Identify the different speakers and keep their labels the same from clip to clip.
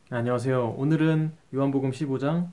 Speaker 1: 안녕하세요. 오늘은 요한복음 15장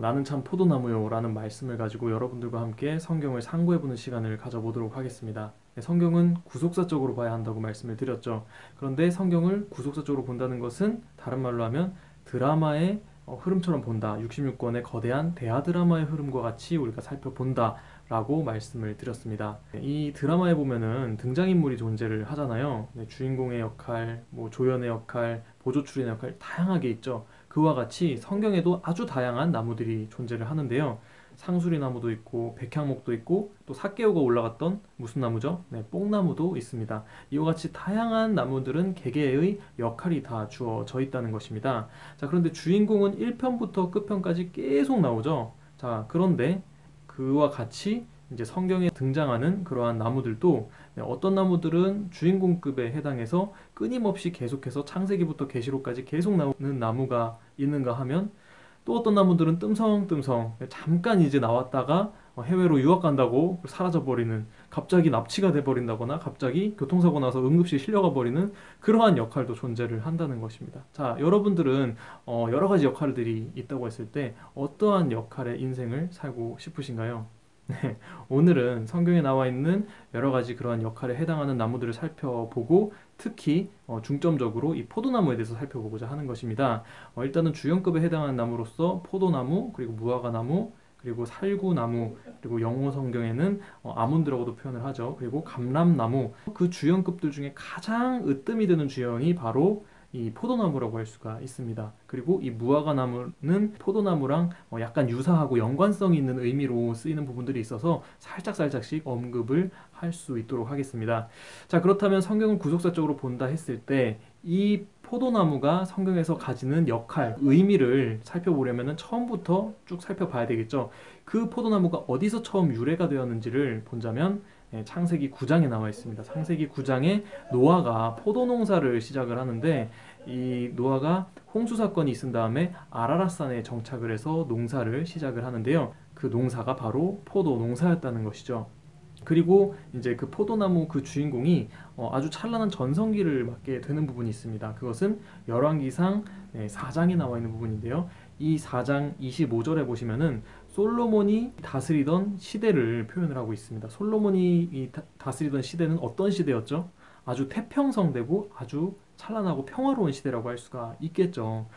Speaker 1: 나는 참 포도나무요 라는 말씀을 가지고 여러분들과 함께 성경을 상고해보는 시간을 가져보도록 하겠습니다. 네, 성경은 구속사적으로 봐야 한다고 말씀을 드렸죠. 그런데 성경을 구속사적으로 본다는 것은 다른 말로 하면 드라마의 흐름처럼 본다. 66권의 거대한 대하 드라마의 흐름과 같이 우리가 살펴본다 라고 말씀을 드렸습니다. 이 드라마에 보면은 등장인물이 존재를 하잖아요. 네, 주인공의 역할, 뭐 조연의 역할, 보조 출연의 역할 다양하게 있죠. 그와 같이 성경에도 아주 다양한 나무들이 존재를 하는데요. 상수리 나무도 있고 백향목도 있고 또 삭개오가 올라갔던 무슨 나무죠? 네, 뽕나무도 있습니다. 이와 같이 다양한 나무들은 개개의 역할이 다 주어져 있다는 것입니다. 자, 그런데 주인공은 1편부터 끝편까지 계속 나오죠. 자, 그런데 그와 같이 이제 성경에 등장하는 그러한 나무들도 어떤 나무들은 주인공급에 해당해서 끊임없이 계속해서 창세기부터 계시록까지 계속 나오는 나무가 있는가 하면 또 어떤 나무들은 뜸성뜸성 잠깐 이제 나왔다가 해외로 유학 간다고 사라져버리는, 갑자기 납치가 돼버린다거나 갑자기 교통사고 나서 응급실 실려가 버리는 그러한 역할도 존재를 한다는 것입니다. 자, 여러분들은 여러 가지 역할들이 있다고 했을 때 어떠한 역할의 인생을 살고 싶으신가요? 네, 오늘은 성경에 나와 있는 여러 가지 그러한 역할에 해당하는 나무들을 살펴보고 특히 중점적으로 이 포도나무에 대해서 살펴보고자 하는 것입니다. 일단은 주연급에 해당하는 나무로서 포도나무, 그리고 무화과나무, 그리고 살구나무, 그리고 영어 성경에는 아몬드라고도 표현을 하죠. 그리고 감람나무, 그 주연급들 중에 가장 으뜸이 되는 주연이 바로 이 포도나무라고 할 수가 있습니다. 그리고 이 무화과나무는 포도나무랑 약간 유사하고 연관성이 있는 의미로 쓰이는 부분들이 있어서 살짝씩 언급을 할 수 있도록 하겠습니다. 자, 그렇다면 성경을 구속사적으로 본다 했을 때 이 포도나무가 성경에서 가지는 역할, 의미를 살펴보려면 처음부터 쭉 살펴봐야 되겠죠. 그 포도나무가 어디서 처음 유래가 되었는지를 본다면 창세기 9장에 나와 있습니다. 창세기 9장에 노아가 포도 농사를 시작을 하는데 이 노아가 홍수 사건이 있은 다음에 아라랏산에 정착을 해서 농사를 시작을 하는데요. 그 농사가 바로 포도 농사였다는 것이죠. 그리고 이제 그 포도나무 그 주인공이 아주 찬란한 전성기를 맞게 되는 부분이 있습니다. 그것은 열왕기상 4장에 나와 있는 부분인데요. 이 4장 25절에 보시면은 솔로몬이 다스리던 시대를 표현을 하고 있습니다. 솔로몬이 다스리던 시대는 어떤 시대였죠? 아주 태평성대고 아주 찬란하고 평화로운 시대라고 할 수가 있겠죠.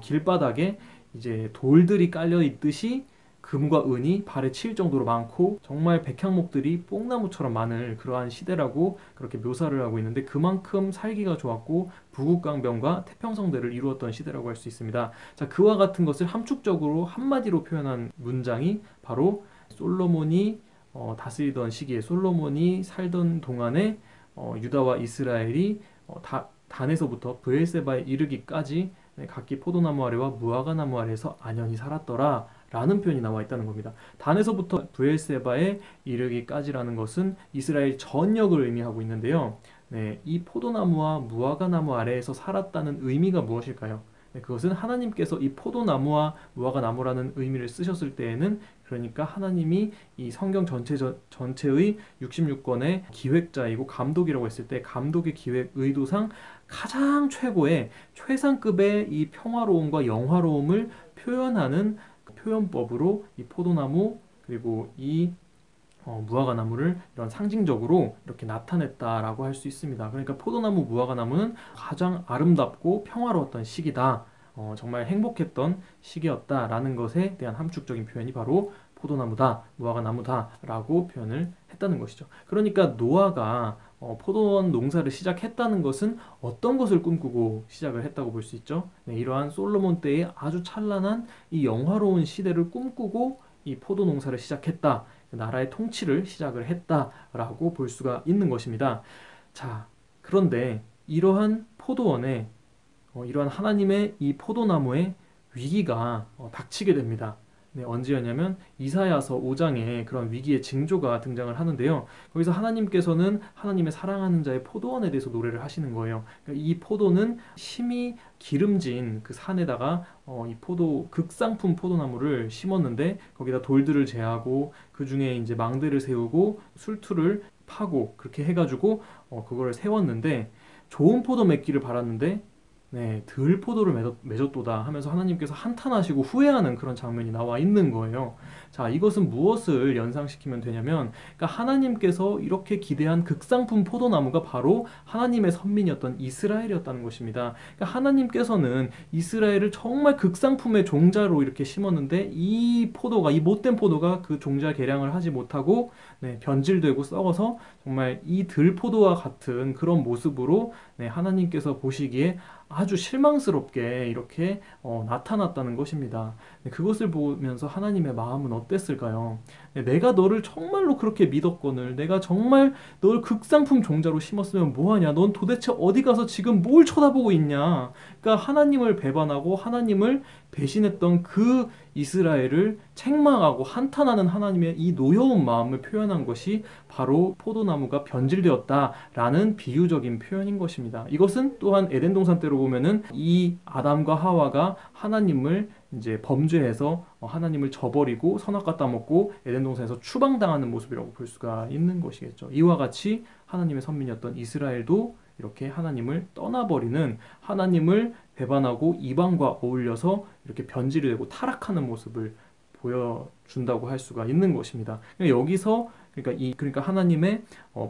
Speaker 1: 길바닥에 이제 돌들이 깔려 있듯이 금과 은이 발에 치일 정도로 많고 정말 백향목들이 뽕나무처럼 많은 그러한 시대라고 그렇게 묘사를 하고 있는데, 그만큼 살기가 좋았고 부국강변과 태평성대를 이루었던 시대라고 할 수 있습니다. 자, 그와 같은 것을 함축적으로 한마디로 표현한 문장이 바로 솔로몬이 다스리던 시기에, 솔로몬이 살던 동안에 유다와 이스라엘이 단에서부터 브엘세바에 이르기까지 각기 포도나무 아래와 무화과나무 아래에서 안연히 살았더라 라는 표현이 나와 있다는 겁니다. 단에서부터 브엘세바에 이르기까지라는 것은 이스라엘 전역을 의미하고 있는데요. 네, 이 포도나무와 무화과나무 아래에서 살았다는 의미가 무엇일까요? 네, 그것은 하나님께서 이 포도나무와 무화과나무라는 의미를 쓰셨을 때에는, 그러니까 하나님이 이 성경 전체의 66권의 기획자이고 감독이라고 했을 때 감독의 기획 의도상 가장 최고의 최상급의 이 평화로움과 영화로움을 표현하는 표현법으로 이 포도나무 그리고 이 무화과나무를 이런 상징적으로 이렇게 나타냈다라고 할 수 있습니다. 그러니까 포도나무, 무화과나무는 가장 아름답고 평화로웠던 시기다. 정말 행복했던 시기였다라는 것에 대한 함축적인 표현이 바로 포도나무다, 무화과나무다라고 표현을 했다는 것이죠. 그러니까 노아가 포도원 농사를 시작했다는 것은 어떤 것을 꿈꾸고 시작을 했다고 볼 수 있죠? 네, 이러한 솔로몬 때의 아주 찬란한 이 영화로운 시대를 꿈꾸고 이 포도 농사를 시작했다. 나라의 통치를 시작을 했다라고 볼 수가 있는 것입니다. 자, 그런데 이러한 포도원에 이러한 하나님의 이 포도나무에 위기가 닥치게 됩니다. 네, 언제였냐면 이사야서 5장에 그런 위기의 징조가 등장을 하는데요. 거기서 하나님께서는 하나님의 사랑하는 자의 포도원에 대해서 노래를 하시는 거예요. 그러니까 이 포도는 심히 기름진 그 산에다가 이 극상품 포도나무를 심었는데 거기다 돌들을 제하고 그 중에 이제 망대를 세우고 술투를 파고 그렇게 해가지고 그거를 세웠는데 좋은 포도 맺기를 바랐는데 네, 들포도를 맺었도다 하면서 하나님께서 한탄하시고 후회하는 그런 장면이 나와 있는 거예요. 자, 이것은 무엇을 연상시키면 되냐면, 그러니까 하나님께서 이렇게 기대한 극상품 포도나무가 바로 하나님의 선민이었던 이스라엘이었다는 것입니다. 그러니까 하나님께서는 이스라엘을 정말 극상품의 종자로 이렇게 심었는데, 이 포도가, 이 못된 포도가 그 종자 개량을 하지 못하고, 네, 변질되고 썩어서 정말 이 들포도와 같은 그런 모습으로, 네, 하나님께서 보시기에 아주 실망스럽게 이렇게 나타났다는 것입니다. 네, 그것을 보면서 하나님의 마음은 어땠을까요? 네, 내가 너를 정말로 그렇게 믿었거늘, 내가 정말 널 극상품 종자로 심었으면 뭐하냐? 넌 도대체 어디 가서 지금 뭘 쳐다보고 있냐? 그러니까 하나님을 배반하고 하나님을 배신했던 그 이스라엘을 책망하고 한탄하는 하나님의 이 노여운 마음을 표현한 것이 바로 포도나무가 변질되었다라는 비유적인 표현인 것입니다. 이것은 또한 에덴 동산 때로 보면은 이 아담과 하와가 하나님을 이제 범죄해서 하나님을 저버리고 선악과 따먹고 에덴 동산에서 추방당하는 모습이라고 볼 수가 있는 것이겠죠. 이와 같이 하나님의 선민이었던 이스라엘도 이렇게 하나님을 떠나버리는, 하나님을 배반하고 이방과 어울려서 이렇게 변질이 되고 타락하는 모습을 보여준다고 할 수가 있는 것입니다. 그러니까 여기서 그러니까 하나님의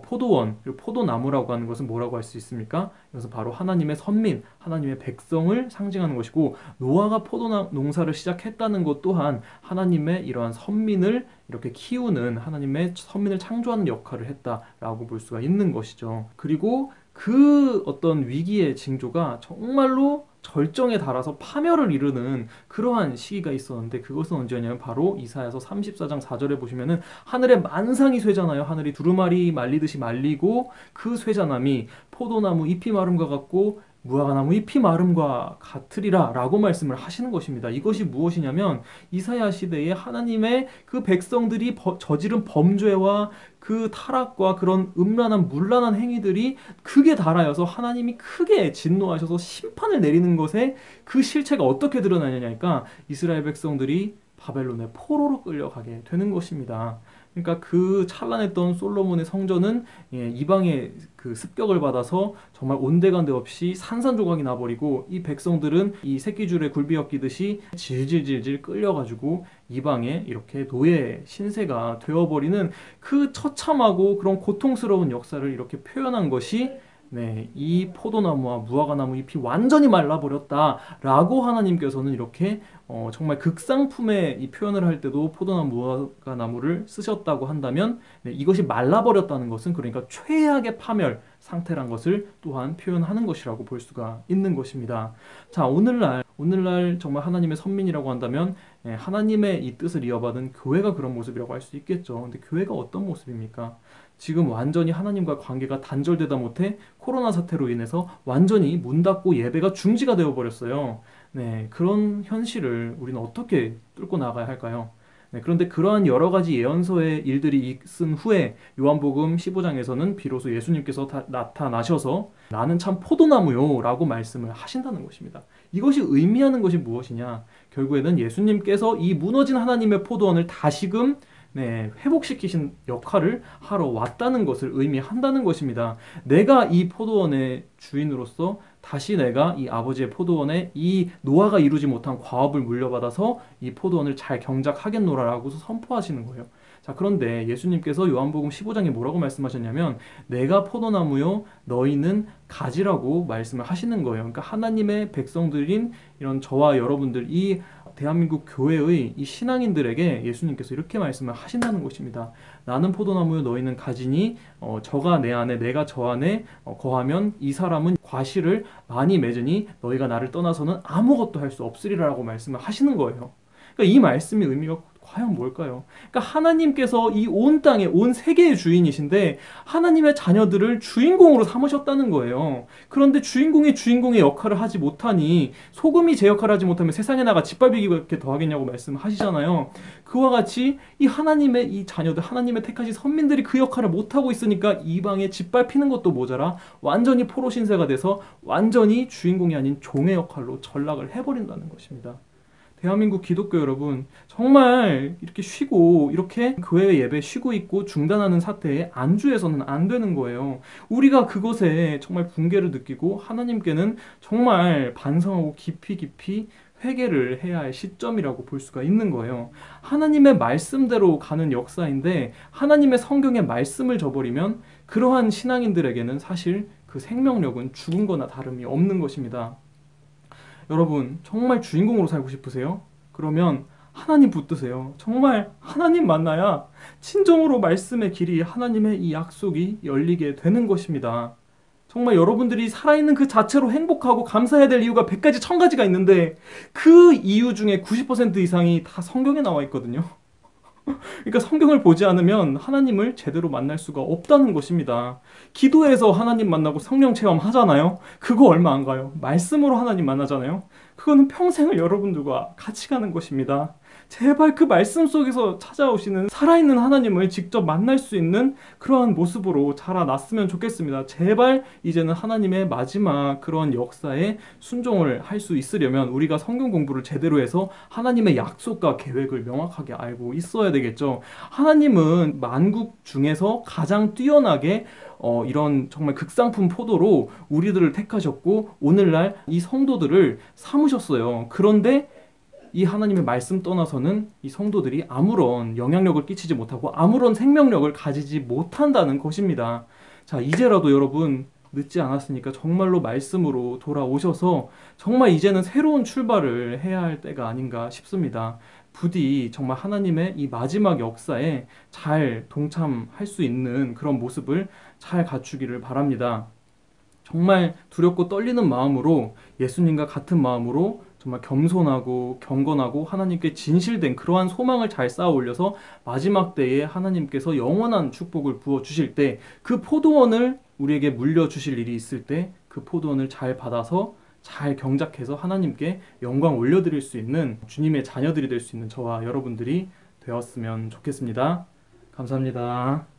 Speaker 1: 포도원, 그리고 포도나무라고 하는 것은 뭐라고 할 수 있습니까? 이것은 바로 하나님의 선민, 하나님의 백성을 상징하는 것이고, 노아가 농사를 시작했다는 것 또한 하나님의 이러한 선민을 이렇게 키우는, 하나님의 선민을 창조하는 역할을 했다라고 볼 수가 있는 것이죠. 그리고 그 어떤 위기의 징조가 정말로 절정에 달아서 파멸을 이루는 그러한 시기가 있었는데, 그것은 언제냐면 바로 이사야서 34장 4절에 보시면은 하늘에 만상이 쇠잖아요. 하늘이 두루마리 말리듯이 말리고 그 쇠잔함이 포도나무 잎이 마름과 같고 무화과나무 잎이 마름과 같으리라 라고 말씀을 하시는 것입니다. 이것이 무엇이냐면 이사야 시대에 하나님의 그 백성들이 저지른 범죄와 그 타락과 그런 음란한 문란한 행위들이 크게 달하여서 하나님이 크게 진노하셔서 심판을 내리는 것에 그 실체가 어떻게 드러나냐니까 이스라엘 백성들이 바벨론의 포로로 끌려가게 되는 것입니다. 그러니까 그 찬란했던 솔로몬의 성전은 이방의 그 습격을 받아서 정말 온데간데 없이 산산조각이 나버리고, 이 백성들은 이 새끼줄에 굴비 엮이듯이 질질질질 끌려가지고 이방에 이렇게 노예 신세가 되어버리는 그 처참하고 그런 고통스러운 역사를 이렇게 표현한 것이, 네, 이 포도나무와 무화과나무 잎이 완전히 말라버렸다라고 하나님께서는 이렇게 정말 극상품의 이 표현을 할 때도 포도나무, 무화과나무를 쓰셨다고 한다면, 네, 이것이 말라버렸다는 것은 그러니까 최악의 파멸 상태란 것을 또한 표현하는 것이라고 볼 수가 있는 것입니다. 자, 오늘날 정말 하나님의 선민이라고 한다면, 하나님의 이 뜻을 이어받은 교회가 그런 모습이라고 할 수 있겠죠. 근데 교회가 어떤 모습입니까? 지금 완전히 하나님과 관계가 단절되다 못해 코로나 사태로 인해서 완전히 문 닫고 예배가 중지가 되어 버렸어요. 네, 그런 현실을 우리는 어떻게 뚫고 나가야 할까요? 네, 그런데 그러한 여러 가지 예언서의 일들이 있은 후에 요한복음 15장에서는 비로소 예수님께서 나타나셔서 나는 참 포도나무요 라고 말씀을 하신다는 것입니다. 이것이 의미하는 것이 무엇이냐? 결국에는 예수님께서 이 무너진 하나님의 포도원을 다시금, 네, 회복시키신 역할을 하러 왔다는 것을 의미한다는 것입니다. 내가 이 포도원의 주인으로서 다시 내가 이 아버지의 포도원에 이 노아가 이루지 못한 과업을 물려받아서 이 포도원을 잘 경작하겠노라라고서 선포하시는 거예요. 자, 그런데 예수님께서 요한복음 15장에 뭐라고 말씀하셨냐면 내가 포도나무요 너희는 가지라고 말씀을 하시는 거예요. 그러니까 하나님의 백성들인 이런 저와 여러분들, 이 대한민국 교회의 이 신앙인들에게 예수님께서 이렇게 말씀을 하신다는 것입니다. 나는 포도나무요 너희는 가지니 저가 내 안에 내가 저 안에 거하면 이 사람은 과실을 많이 맺으니 너희가 나를 떠나서는 아무것도 할 수 없으리라고 말씀을 하시는 거예요. 그러니까 이 말씀의 의미가 과연 뭘까요? 그러니까 하나님께서 이 온 땅의 온 세계의 주인이신데 하나님의 자녀들을 주인공으로 삼으셨다는 거예요. 그런데 주인공의 역할을 하지 못하니, 소금이 제 역할을 하지 못하면 세상에 나가 짓밟이기밖에 더 하겠냐고 말씀하시잖아요. 그와 같이 이 하나님의 이 자녀들, 하나님의 택하신 선민들이 그 역할을 못하고 있으니까 이방에 짓밟히는 것도 모자라 완전히 포로 신세가 돼서 완전히 주인공이 아닌 종의 역할로 전락을 해버린다는 것입니다. 대한민국 기독교 여러분, 정말 이렇게 쉬고, 이렇게 교회 예배 쉬고 있고 중단하는 사태에 안주해서는 안 되는 거예요. 우리가 그것에 정말 붕괴를 느끼고 하나님께는 정말 반성하고 깊이 깊이 회개를 해야 할 시점이라고 볼 수가 있는 거예요. 하나님의 말씀대로 가는 역사인데 하나님의 성경의 말씀을 저버리면 그러한 신앙인들에게는 사실 그 생명력은 죽은 거나 다름이 없는 것입니다. 여러분, 정말 주인공으로 살고 싶으세요? 그러면 하나님 붙드세요. 정말 하나님 만나야 진정으로 말씀의 길이, 하나님의 이 약속이 열리게 되는 것입니다. 정말 여러분들이 살아있는 그 자체로 행복하고 감사해야 될 이유가 100가지 1000가지가 있는데 그 이유 중에 90% 이상이 다 성경에 나와 있거든요. 그러니까 성경을 보지 않으면 하나님을 제대로 만날 수가 없다는 것입니다. 기도해서 하나님 만나고 성령 체험 하잖아요. 그거 얼마 안 가요. 말씀으로 하나님 만나잖아요. 그거는 평생을 여러분들과 같이 가는 것입니다. 제발 그 말씀 속에서 찾아오시는 살아있는 하나님을 직접 만날 수 있는 그러한 모습으로 자라났으면 좋겠습니다. 제발 이제는 하나님의 마지막 그런 역사에 순종을 할 수 있으려면 우리가 성경 공부를 제대로 해서 하나님의 약속과 계획을 명확하게 알고 있어야 되겠죠. 하나님은 만국 중에서 가장 뛰어나게 이런 정말 극상품 포도로 우리들을 택하셨고 오늘날 이 성도들을 삼으셨어요. 그런데 이 하나님의 말씀 떠나서는 이 성도들이 아무런 영향력을 끼치지 못하고 아무런 생명력을 가지지 못한다는 것입니다. 자, 이제라도 여러분 늦지 않았으니까 정말로 말씀으로 돌아오셔서 정말 이제는 새로운 출발을 해야 할 때가 아닌가 싶습니다. 부디 정말 하나님의 이 마지막 역사에 잘 동참할 수 있는 그런 모습을 잘 갖추기를 바랍니다. 정말 두렵고 떨리는 마음으로 예수님과 같은 마음으로 정말 겸손하고 경건하고 하나님께 진실된 그러한 소망을 잘 쌓아 올려서 마지막 때에 하나님께서 영원한 축복을 부어 주실 때 그 포도원을 우리에게 물려 주실 일이 있을 때 그 포도원을 잘 받아서 잘 경작해서 하나님께 영광 올려드릴 수 있는 주님의 자녀들이 될 수 있는 저와 여러분들이 되었으면 좋겠습니다. 감사합니다.